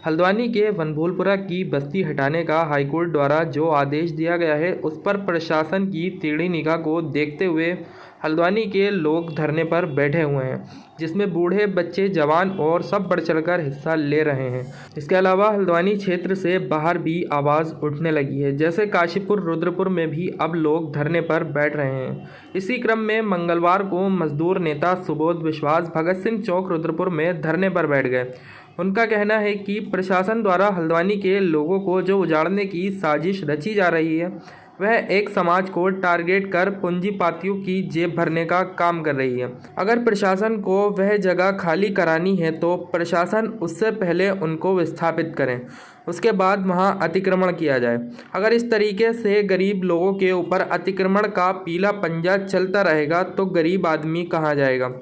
हल्द्वानी के वनभूलपुरा की बस्ती हटाने का हाईकोर्ट द्वारा जो आदेश दिया गया है उस पर प्रशासन की टेढ़ी निगाह को देखते हुए हल्द्वानी के लोग धरने पर बैठे हुए हैं, जिसमें बूढ़े, बच्चे, जवान और सब बढ़ चढ़कर हिस्सा ले रहे हैं। इसके अलावा हल्द्वानी क्षेत्र से बाहर भी आवाज़ उठने लगी है, जैसे काशीपुर, रुद्रपुर में भी अब लोग धरने पर बैठ रहे हैं। इसी क्रम में मंगलवार को मजदूर नेता सुबोध विश्वास भगत सिंह चौक रुद्रपुर में धरने पर बैठ गए। उनका कहना है कि प्रशासन द्वारा हल्द्वानी के लोगों को जो उजाड़ने की साजिश रची जा रही है, वह एक समाज को टारगेट कर पूंजीपतियों की जेब भरने का काम कर रही है। अगर प्रशासन को वह जगह खाली करानी है तो प्रशासन उससे पहले उनको विस्थापित करें, उसके बाद वहां अतिक्रमण किया जाए। अगर इस तरीके से गरीब लोगों के ऊपर अतिक्रमण का पीला पंजा चलता रहेगा तो गरीब आदमी कहाँ जाएगा।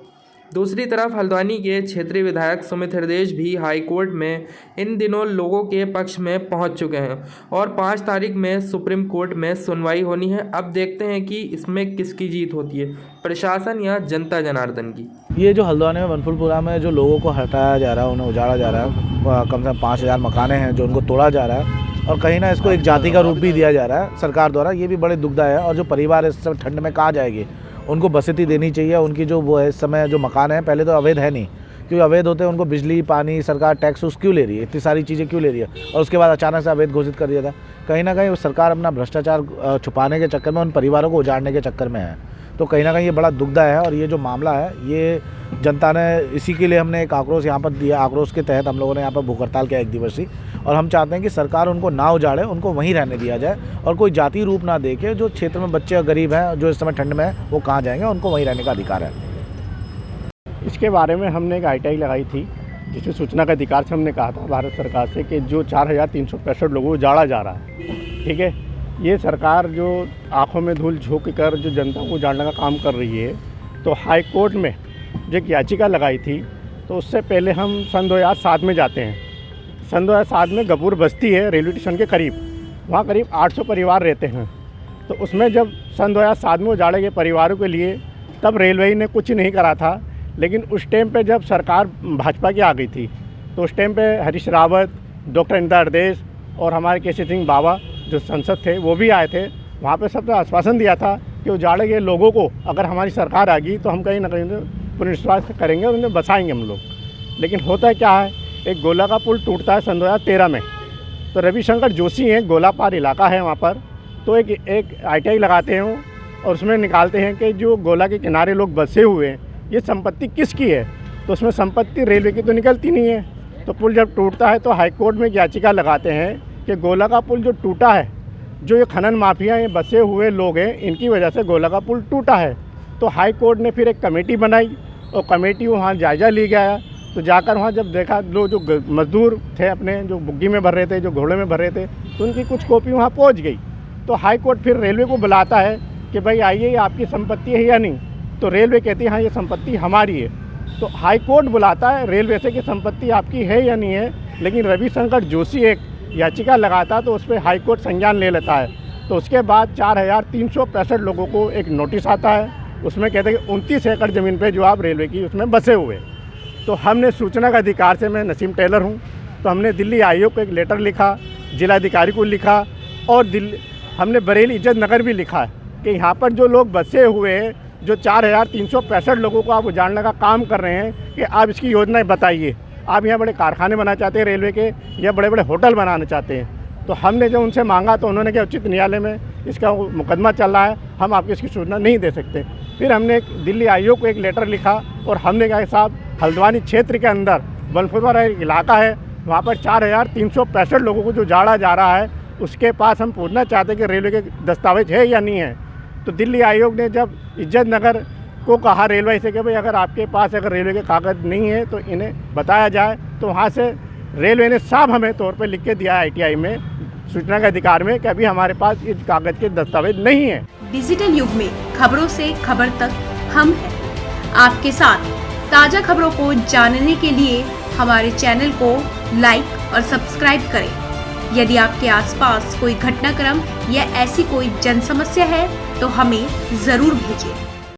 दूसरी तरफ हल्द्वानी के क्षेत्रीय विधायक सुमित हृदयेश भी हाईकोर्ट में इन दिनों लोगों के पक्ष में पहुंच चुके हैं और 5 तारीख में सुप्रीम कोर्ट में सुनवाई होनी है। अब देखते हैं कि इसमें किसकी जीत होती है, प्रशासन या जनता जनार्दन की। ये जो हल्द्वानी में वनभूलपुरा में जो लोगों को हटाया जा रहा है, उन्हें उजाड़ा जा रहा है, कम से कम 5000 मकाने हैं जो उनको तोड़ा जा रहा है और कहीं ना इसको एक जाति का रूप भी दिया जा रहा है सरकार द्वारा। ये भी बड़े दुखदायक है। और जो परिवार इस समय ठंड में कहाँ जाएगी, उनको बसती देनी चाहिए। उनकी जो वो है इस समय जो मकान है, पहले तो अवैध है नहीं, क्योंकि अवैध होते हैं उनको बिजली, पानी, सरकार टैक्स उस क्यों ले रही है, इतनी सारी चीज़ें क्यों ले रही है, और उसके बाद अचानक से अवैध घोषित कर दिया था। कहीं ना कहीं सरकार अपना भ्रष्टाचार छुपाने के चक्कर में उन परिवारों को उजाड़ने के चक्कर में है। तो कहीं ना कहीं ये बड़ा दुखदायक है। और ये जो मामला है, ये जनता ने, इसी के लिए हमने एक आक्रोश यहाँ पर दिया। आक्रोश के तहत हम लोगों ने यहाँ पर भूख हड़ताल किया 1 दिवसीय, और हम चाहते हैं कि सरकार उनको ना उजाड़े, उनको वहीं रहने दिया जाए और कोई जाति रूप ना दे के जो क्षेत्र में बच्चे गरीब हैं, जो इस समय ठंड में है, वो कहाँ जाएंगे, उनको वहीं रहने का अधिकार है। इसके बारे में हमने एक ITI लगाई थी, जिसमें सूचना का अधिकार से हमने कहा था भारत सरकार से कि जो 4365 लोगों को उजाड़ा जा रहा है, ठीक है, ये सरकार जो आंखों में धूल झोंक कर जो जनता को उजाड़ने का काम कर रही है। तो हाई कोर्ट में जो एक याचिका लगाई थी, तो उससे पहले हम सन 2007 में जाते हैं। सन 2007 में गपूर बस्ती है रेलवे स्टेशन के करीब, वहाँ करीब 800 परिवार रहते हैं। तो उसमें जब सन 2007 में उजाड़े गए परिवारों के लिए, तब रेलवे ने कुछ नहीं करा था। लेकिन उस टाइम पे जब सरकार भाजपा की आ गई थी, तो उस टाइम पे हरीश रावत, डॉक्टर इंदिरा हृदयेश और हमारे केसी सिंह बाबा जो सांसद थे, वो भी आए थे। वहाँ पे सबने आश्वासन दिया था कि उजाड़े गए लोगों को अगर हमारी सरकार आ गई तो हम कहीं ना कहीं पुनर्विश्वास करेंगे और उन्हें बसाएंगे हम लोग। लेकिन होता क्या है, एक गोला का पुल टूटता है सन 2013 में। तो रविशंकर जोशी हैं, गोलापार इलाका है वहाँ पर, तो एक ITI लगाते हैं और उसमें निकालते हैं कि जो गोला के किनारे लोग बसे हुए हैं, ये संपत्ति किसकी है। तो उसमें संपत्ति रेलवे की तो निकलती नहीं है। तो पुल जब टूटता है तो हाईकोर्ट में एक याचिका लगाते हैं कि गोला का पुल जो टूटा है, जो ये खनन माफिया, ये बसे हुए लोग हैं, इनकी वजह से गोला का पुल टूटा है। तो हाई कोर्ट ने फिर एक कमेटी बनाई और कमेटी वहाँ जायज़ा ली गया। तो जाकर वहाँ जब देखा, लोग जो मजदूर थे अपने, जो बुग्गी में भर रहे थे, जो घोड़े में भर रहे थे, तो उनकी कुछ कॉपी वहाँ पहुँच गई। तो हाई कोर्ट फिर रेलवे को बुलाता है कि भाई आइए, ये आपकी संपत्ति है या नहीं। तो रेलवे कहती है हाँ, ये संपत्ति हमारी है। तो हाई कोर्ट बुलाता है रेलवे से कि संपत्ति आपकी है या नहीं है। लेकिन रविशंकर जोशी एक याचिका लगाता, तो उस पर हाई कोर्ट संज्ञान ले लेता है। तो उसके बाद 4365 लोगों को एक नोटिस आता है, उसमें कहते हैं कि 29 एकड़ ज़मीन पे जो आप रेलवे की उसमें बसे हुए। तो हमने सूचना का अधिकार से, मैं नसीम टेलर हूँ, तो हमने दिल्ली आयोग को एक लेटर लिखा, जिलाधिकारी को लिखा, और हमने बरेली इज्जत नगर भी लिखा है कि यहाँ पर जो लोग बसे हुए हैं, जो 4365 लोगों को आप उजाड़ने का काम कर रहे हैं, कि आप इसकी योजनाएँ बताइए। आप यहाँ बड़े कारखाने बनाना चाहते हैं रेलवे के, या बड़े बड़े होटल बनाना चाहते हैं। तो हमने जब उनसे मांगा तो उन्होंने कहा उच्च न्यायालय में इसका मुकदमा चल रहा है, हम आपको इसकी सूचना नहीं दे सकते। फिर हमने एक दिल्ली आयोग को एक लेटर लिखा और हमने कहा साहब, हल्द्वानी क्षेत्र के अंदर वनभूलपुरा एक इलाका है, वहाँ पर 4365 लोगों को जो उजाड़ा जा रहा है, उसके पास हम पूछना चाहते हैं कि रेलवे के दस्तावेज है या नहीं है। तो दिल्ली आयोग ने जब इज्जत नगर को कहा रेलवे से कि भाई अगर आपके पास अगर रेलवे के कागज़ नहीं है तो इन्हें बताया जाए, तो वहाँ से रेलवे ने साफ हमें तौर पे लिख के दिया है ITI में, सूचना के अधिकार में, कि अभी हमारे पास इस कागज़ के दस्तावेज नहीं है। डिजिटल युग में खबरों से खबर तक हम हैं आपके साथ। ताज़ा खबरों को जानने के लिए हमारे चैनल को लाइक और सब्सक्राइब करें। यदि आपके आसपास कोई घटनाक्रम या ऐसी कोई जन समस्या है तो हमें ज़रूर भेजें।